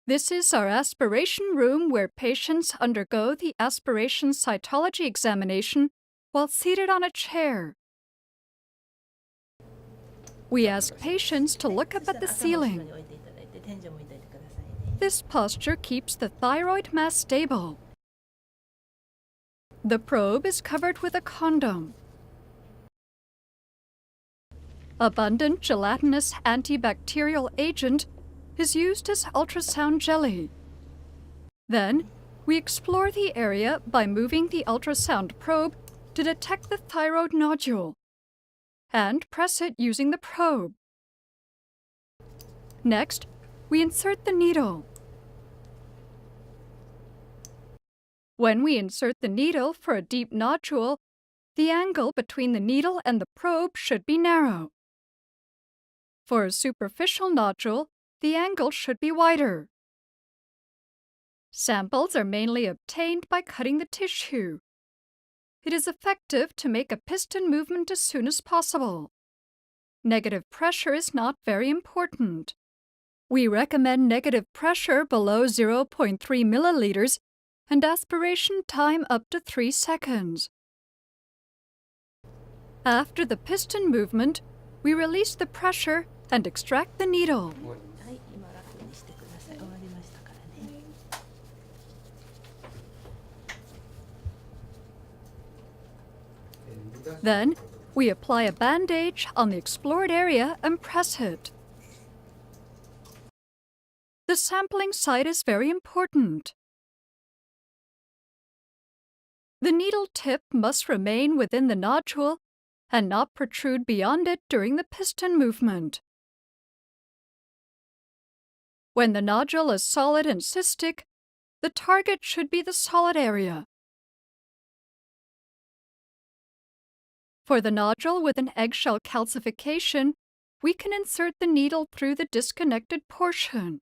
This is our aspiration room where patients undergo the aspiration cytology examination while seated on a chair. We ask patients to look up at the ceiling. This posture keeps the thyroid mass stable. The probe is covered with a condom. Abundant gelatinous antibacterial agent is used as ultrasound jelly. Then, we explore the area by moving the ultrasound probe to detect the thyroid nodule and press it using the probe. Next, we insert the needle. When we insert the needle for a deep nodule, the angle between the needle and the probe should be narrow. For a superficial nodule, the angle should be wider. Samples are mainly obtained by cutting the tissue. It is effective to make a piston movement as soon as possible. Negative pressure is not very important. We recommend negative pressure below 0.3 milliliters and aspiration time up to 3 seconds. After the piston movement, we release the pressure and extract the needle. Then, we apply a bandage on the explored area and press it. The sampling site is very important. The needle tip must remain within the nodule and not protrude beyond it during the piston movement. When the nodule is solid and cystic, the target should be the solid area. For the nodule with an eggshell calcification, we can insert the needle through the disconnected portion.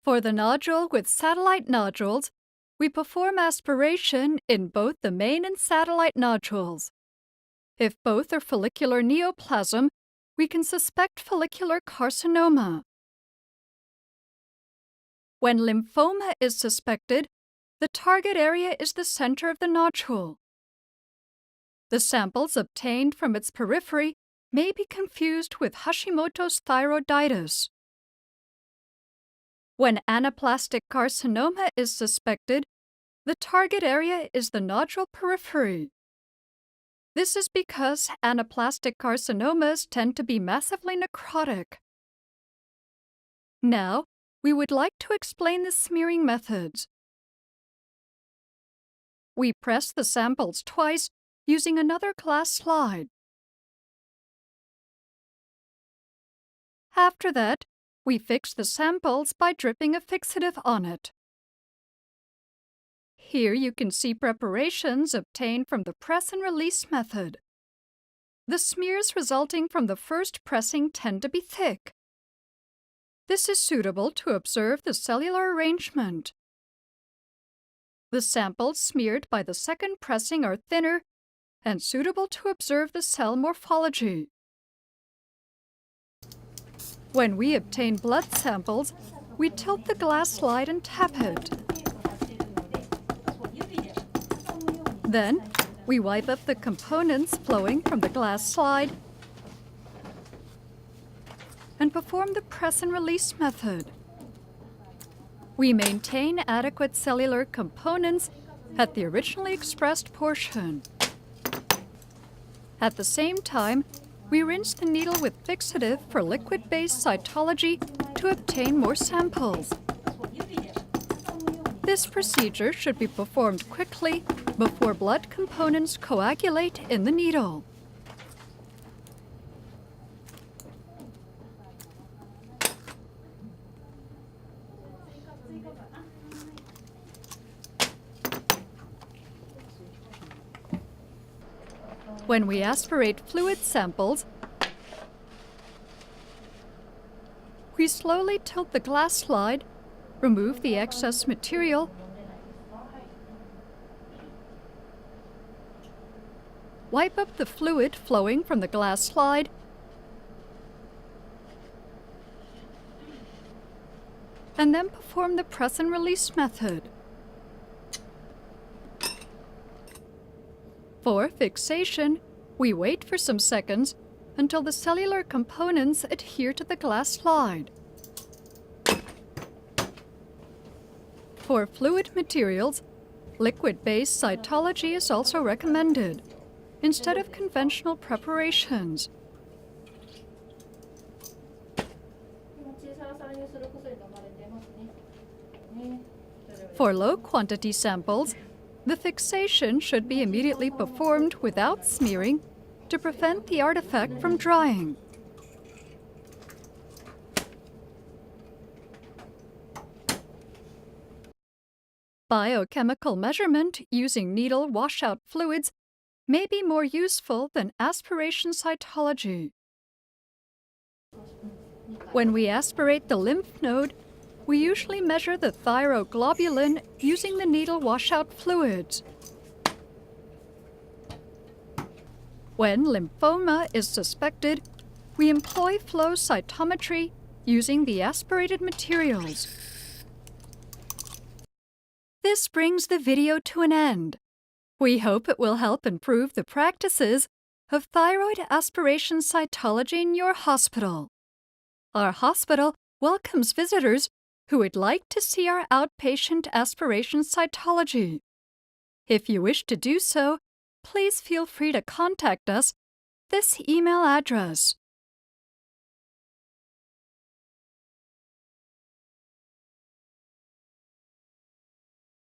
For the nodule with satellite nodules, we perform aspiration in both the main and satellite nodules. If both are follicular neoplasm, we can suspect follicular carcinoma. When lymphoma is suspected, the target area is the center of the nodule. The samples obtained from its periphery may be confused with Hashimoto's thyroiditis. When anaplastic carcinoma is suspected, the target area is the nodule periphery. This is because anaplastic carcinomas tend to be massively necrotic. Now, we would like to explain the smearing methods. We press the samples twice using another glass slide. After that, we fix the samples by dripping a fixative on it. Here you can see preparations obtained from the press and release method. The smears resulting from the first pressing tend to be thick. This is suitable to observe the cellular arrangement. The samples smeared by the second pressing are thinner and suitable to observe the cell morphology. When we obtain blood samples, we tilt the glass slide and tap it. Then, we wipe up the components flowing from the glass slide and perform the press and release method. We maintain adequate cellular components at the originally expressed portion. At the same time, we rinse the needle with fixative for liquid-based cytology to obtain more samples. This procedure should be performed quickly before blood components coagulate in the needle. When we aspirate fluid samples, we slowly tilt the glass slide, remove the excess material, wipe up the fluid flowing from the glass slide, and then perform the press and release method. For fixation, we wait for some seconds until the cellular components adhere to the glass slide. For fluid materials, liquid-based cytology is also recommended, instead of conventional preparations. For low-quantity samples, the fixation should be immediately performed without smearing to prevent the artifact from drying. Biochemical measurement using needle washout fluids may be more useful than aspiration cytology. When we aspirate the lymph node, we usually measure the thyroglobulin using the needle washout fluids. When lymphoma is suspected, we employ flow cytometry using the aspirated materials. This brings the video to an end. We hope it will help improve the practices of thyroid aspiration cytology in your hospital. Our hospital welcomes visitors who would like to see our outpatient aspiration cytology. If you wish to do so, please feel free to contact us at this email address.